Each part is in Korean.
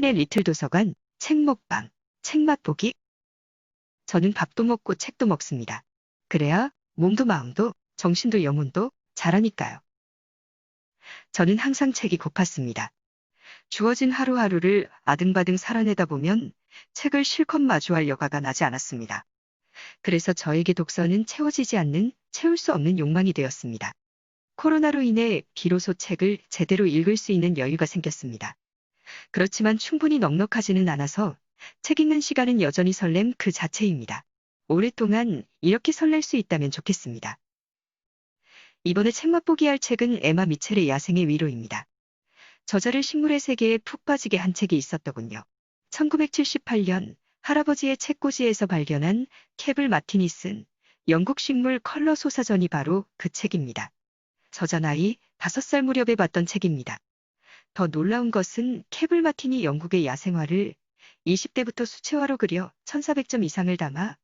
당신의 리틀 도서관, 책 먹방, 책 맛보기. 저는 밥도 먹고 책도 먹습니다. 그래야 몸도 마음도 정신도 영혼도 자라니까요. 저는 항상 책이 고팠습니다. 주어진 하루하루를 아등바등 살아내다 보면 책을 실컷 마주할 여가가 나지 않았습니다. 그래서 저에게 독서는 채워지지 않는, 채울 수 없는 욕망이 되었습니다. 코로나로 인해 비로소 책을 제대로 읽을 수 있는 여유가 생겼습니다. 그렇지만 충분히 넉넉하지는 않아서 책 읽는 시간은 여전히 설렘 그 자체입니다. 오랫동안 이렇게 설렐 수 있다면 좋겠습니다. 이번에 책 맛보기 할 책은 에마 미첼의 야생의 위로입니다. 저자를 식물의 세계에 푹 빠지게 한 책이 있었더군요. 1978년 할아버지의 책꽂이에서 발견한 캡을 마틴이 쓴 영국 식물 컬러 소사전이 바로 그 책입니다. 저자 나이 5살 무렵에 봤던 책입니다. 더 놀라운 것은 캡을 마틴이 영국의 야생화를 20대부터 수채화로 그려 1400점 이상을 담아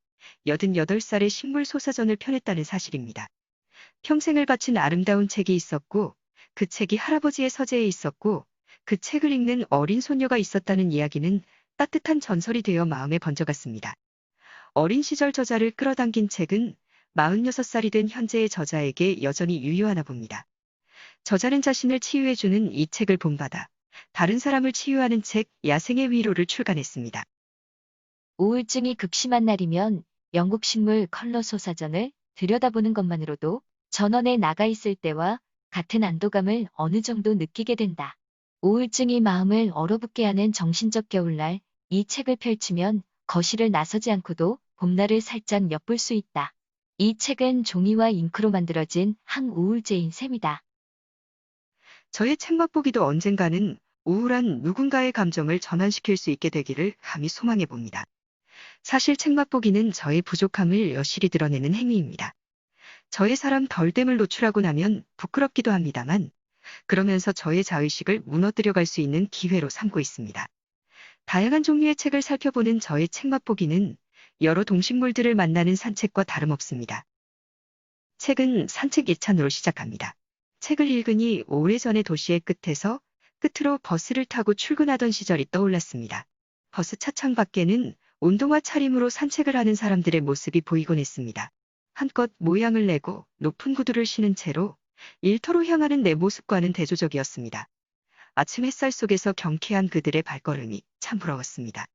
88살의 식물 소사전을 펴냈다는 사실입니다. 평생을 바친 아름다운 책이 있었고 그 책이 할아버지의 서재에 있었고 그 책을 읽는 어린 소녀가 있었다는 이야기는 따뜻한 전설이 되어 마음에 번져갔습니다. 어린 시절 저자를 끌어당긴 책은 46살이 된 현재의 저자에게 여전히 유효하나 봅니다. 저자는 자신을 치유해주는 이 책을 본받아 다른 사람을 치유하는 책 야생의 위로를 출간했습니다. 우울증이 극심한 날이면 영국 식물 컬러 소사전을 들여다보는 것만으로도 전원에 나가 있을 때와 같은 안도감을 어느 정도 느끼게 된다. 우울증이 마음을 얼어붙게 하는 정신적 겨울날, 이 책을 펼치면 거실을 나서지 않고도 봄날을 살짝 엿볼 수 있다. 이 책은 종이와 잉크로 만들어진 항우울제인 셈이다. 저의 책 맛보기도 언젠가는 우울한 누군가의 감정을 전환시킬 수 있게 되기를 감히 소망해 봅니다. 사실 책 맛보기는 저의 부족함을 여실히 드러내는 행위입니다. 저의 사람 덜됨을 노출하고 나면 부끄럽기도 합니다만 그러면서 저의 자의식을 무너뜨려 갈 수 있는 기회로 삼고 있습니다. 다양한 종류의 책을 살펴보는 저의 책 맛보기는 여러 동식물들을 만나는 산책과 다름없습니다. 책은 산책 1찬으로 시작합니다. 책을 읽으니 오래전의 도시의 끝에서 끝으로 버스를 타고 출근하던 시절이 떠올랐습니다. 버스 차창 밖에는 운동화 차림으로 산책을 하는 사람들의 모습이 보이곤 했습니다. 한껏 모양을 내고 높은 구두를 신은 채로 일터로 향하는 내 모습과는 대조적이었습니다. 아침 햇살 속에서 경쾌한 그들의 발걸음이 참 부러웠습니다.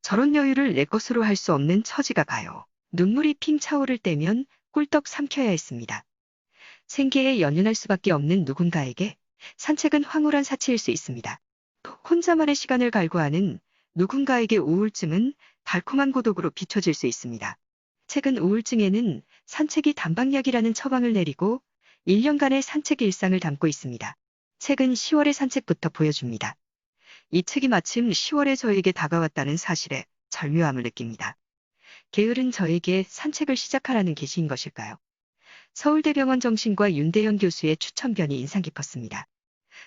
저런 여유를 내 것으로 할 수 없는 처지가 가요. 눈물이 핑 차오를 때면 꿀떡 삼켜야 했습니다. 생계에 연연할 수밖에 없는 누군가에게 산책은 황홀한 사치일 수 있습니다. 혼자만의 시간을 갈구하는 누군가에게 우울증은 달콤한 고독으로 비춰질 수 있습니다. 책은 우울증에는 산책이 단박약이라는 처방을 내리고 1년간의 산책 일상을 담고 있습니다. 책은 10월의 산책부터 보여줍니다. 이 책이 마침 10월에 저에게 다가왔다는 사실에 절묘함을 느낍니다. 게으른 저에게 산책을 시작하라는 계시인 것일까요? 서울대병원 정신과 윤대현 교수의 추천편이 인상 깊었습니다.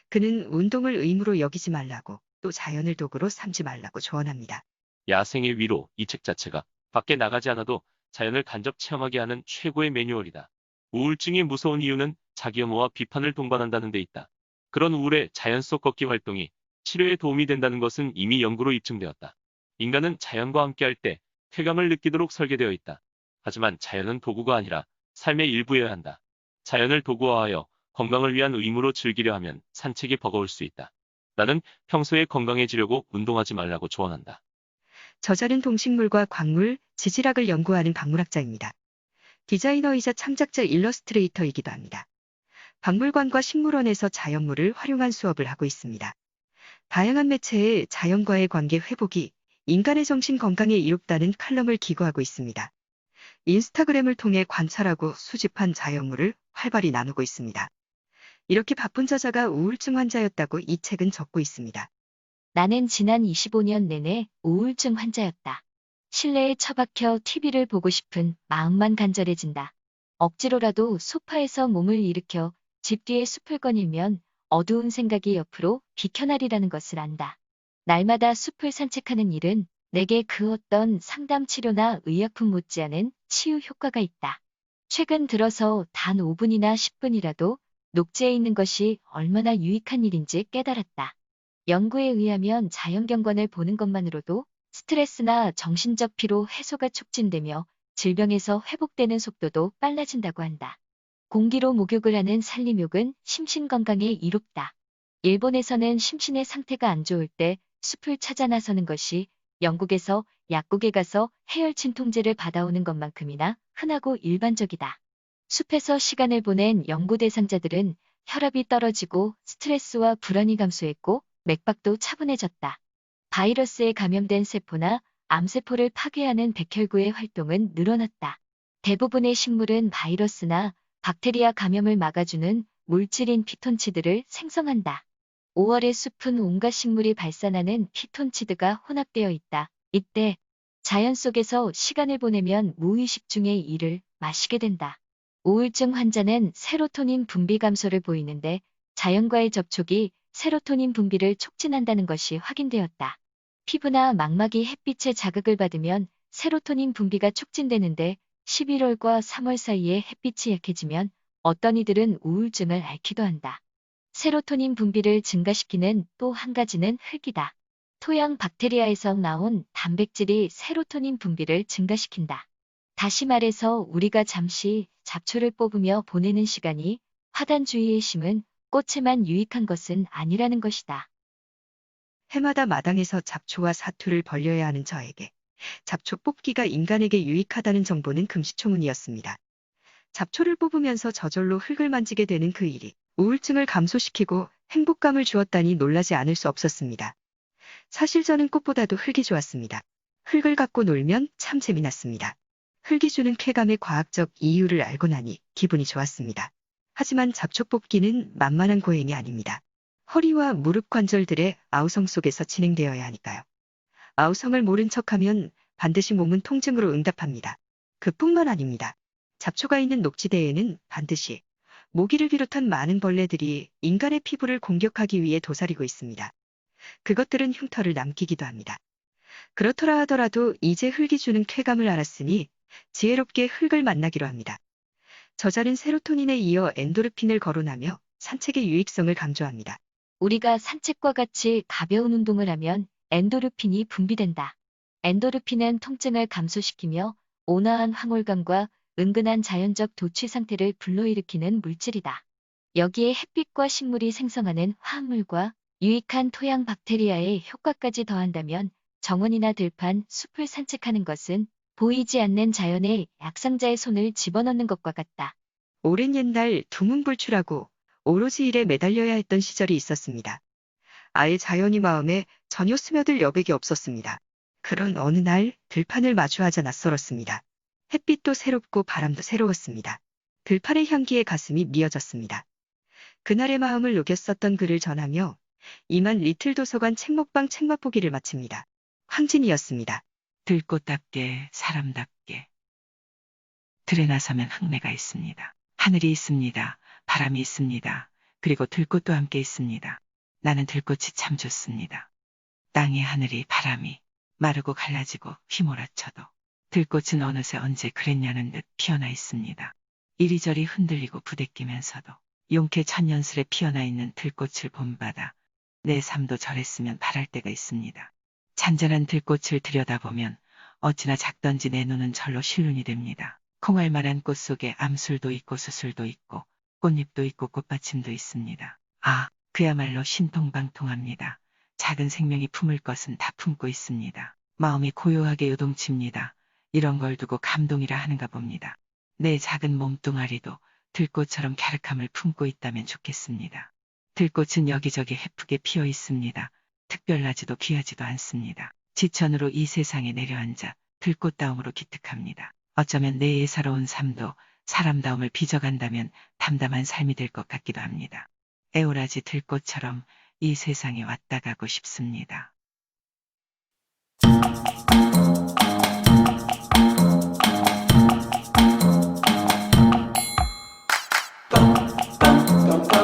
그는 운동을 의무로 여기지 말라고 또 자연을 도구로 삼지 말라고 조언합니다. 야생의 위로 이 책 자체가 밖에 나가지 않아도 자연을 간접 체험하게 하는 최고의 매뉴얼이다. 우울증이 무서운 이유는 자기 혐오와 비판을 동반한다는 데 있다. 그런 우울의 자연 속 걷기 활동이 치료에 도움이 된다는 것은 이미 연구로 입증되었다. 인간은 자연과 함께할 때 쾌감을 느끼도록 설계되어 있다. 하지만 자연은 도구가 아니라 삶의 일부여야 한다. 자연을 도구화하여 건강을 위한 의무로 즐기려 하면 산책이 버거울 수 있다. 나는 평소에 건강해지려고 운동하지 말라고 조언한다. 저자는 동식물과 광물, 지질학을 연구하는 박물학자입니다. 디자이너이자 창작자 일러스트레이터이기도 합니다. 박물관과 식물원에서 자연물을 활용한 수업을 하고 있습니다. 다양한 매체의 자연과의 관계 회복이 인간의 정신 건강에 이롭다는 칼럼을 기고하고 있습니다. 인스타그램을 통해 관찰하고 수집한 자연물을 활발히 나누고 있습니다. 이렇게 바쁜 저자가 우울증 환자였다고 이 책은 적고 있습니다. 나는 지난 25년 내내 우울증 환자였다. 실내에 처박혀 TV를 보고 싶은 마음만 간절해진다. 억지로라도 소파에서 몸을 일으켜 집 뒤에 숲을 거닐면 어두운 생각이 옆으로 비켜나리라는 것을 안다. 날마다 숲을 산책하는 일은 내게 그 어떤 상담 치료나 의약품 못지않은 치유 효과가 있다. 최근 들어서 단 5분이나 10분이라도 녹지에 있는 것이 얼마나 유익한 일인지 깨달았다. 연구에 의하면 자연경관을 보는 것만으로도 스트레스나 정신적 피로 해소가 촉진되며 질병에서 회복되는 속도도 빨라진다고 한다. 공기로 목욕을 하는 산림욕은 심신 건강에 이롭다. 일본에서는 심신의 상태가 안 좋을 때 숲을 찾아 나서는 것이 영국에서 약국에 가서 해열 진통제를 받아오는 것만큼이나 흔하고 일반적이다. 숲에서 시간을 보낸 연구 대상자들은 혈압이 떨어지고 스트레스와 불안이 감소했고 맥박도 차분해졌다. 바이러스에 감염된 세포나 암세포를 파괴하는 백혈구의 활동은 늘어났다. 대부분의 식물은 바이러스나 박테리아 감염을 막아주는 물질인 피톤치드를 생성한다. 5월의 숲은 온갖 식물이 발산하는 피톤치드가 혼합되어 있다. 이때 자연 속에서 시간을 보내면 무의식 중에 이를 마시게 된다. 우울증 환자는 세로토닌 분비 감소를 보이는데 자연과의 접촉이 세로토닌 분비를 촉진한다는 것이 확인되었다. 피부나 망막이 햇빛의 자극을 받으면 세로토닌 분비가 촉진되는데 11월과 3월 사이에 햇빛이 약해지면 어떤 이들은 우울증을 앓기도 한다. 세로토닌 분비를 증가시키는 또 한 가지는 흙이다. 토양 박테리아에서 나온 단백질이 세로토닌 분비를 증가시킨다. 다시 말해서 우리가 잠시 잡초를 뽑으며 보내는 시간이 화단 주위에 심은 꽃에만 유익한 것은 아니라는 것이다. 해마다 마당에서 잡초와 사투를 벌려야 하는 저에게 잡초 뽑기가 인간에게 유익하다는 정보는 금시초문이었습니다. 잡초를 뽑으면서 저절로 흙을 만지게 되는 그 일이 우울증을 감소시키고 행복감을 주었다니 놀라지 않을 수 없었습니다. 사실 저는 꽃보다도 흙이 좋았습니다. 흙을 갖고 놀면 참 재미났습니다. 흙이 주는 쾌감의 과학적 이유를 알고 나니 기분이 좋았습니다. 하지만 잡초 뽑기는 만만한 고행이 아닙니다. 허리와 무릎 관절들의 아우성 속에서 진행되어야 하니까요. 아우성을 모른 척하면 반드시 몸은 통증으로 응답합니다. 그뿐만 아닙니다. 잡초가 있는 녹지대에는 반드시 모기를 비롯한 많은 벌레들이 인간의 피부를 공격하기 위해 도사리고 있습니다. 그것들은 흉터를 남기기도 합니다. 그렇더라 하더라도 이제 흙이 주는 쾌감을 알았으니 지혜롭게 흙을 만나기로 합니다. 저자는 세로토닌에 이어 엔도르핀을 거론하며 산책의 유익성을 강조합니다. 우리가 산책과 같이 가벼운 운동을 하면 엔도르핀이 분비된다. 엔도르핀은 통증을 감소시키며 온화한 황홀감과 은근한 자연적 도취 상태를 불러일으키는 물질이다. 여기에 햇빛과 식물이 생성하는 화합물과 유익한 토양 박테리아의 효과까지 더한다면 정원이나 들판, 숲을 산책하는 것은 보이지 않는 자연의 약상자의 손을 집어넣는 것과 같다. 오랜 옛날 두문불출하고 오로지 일에 매달려야 했던 시절이 있었습니다. 아예 자연이 마음에 전혀 스며들 여백이 없었습니다. 그런 어느 날 들판을 마주하자 낯설었습니다. 햇빛도 새롭고 바람도 새로웠습니다. 들판의 향기에 가슴이 미어졌습니다. 그날의 마음을 녹였었던 글을 전하며 이만 리틀 도서관 책먹방 책맛보기를 마칩니다. 황진이었습니다. 들꽃답게 사람답게 들에 나서면 흙내가 있습니다. 하늘이 있습니다. 바람이 있습니다. 그리고 들꽃도 함께 있습니다. 나는 들꽃이 참 좋습니다. 땅이 하늘이 바람이 마르고 갈라지고 휘몰아쳐도 들꽃은 어느새 언제 그랬냐는 듯 피어나 있습니다. 이리저리 흔들리고 부대끼면서도 용케 천년스레 피어나 있는 들꽃을 본받아 내 삶도 저랬으면 바랄 때가 있습니다. 잔잔한 들꽃을 들여다보면 어찌나 작던지 내 눈은 절로 실눈이 됩니다. 콩알만한 꽃 속에 암술도 있고 수술도 있고 꽃잎도 있고 꽃받침도 있습니다. 아, 그야말로 신통방통합니다. 작은 생명이 품을 것은 다 품고 있습니다. 마음이 고요하게 요동칩니다. 이런 걸 두고 감동이라 하는가 봅니다. 내 작은 몸뚱아리도 들꽃처럼 갸륵함을 품고 있다면 좋겠습니다. 들꽃은 여기저기 해프게 피어 있습니다. 특별하지도 귀하지도 않습니다. 지천으로 이 세상에 내려앉아 들꽃다움으로 기특합니다. 어쩌면 내 예사로운 삶도 사람다움을 빚어간다면 담담한 삶이 될 것 같기도 합니다. 애오라지 들꽃처럼 이 세상에 왔다 가고 싶습니다.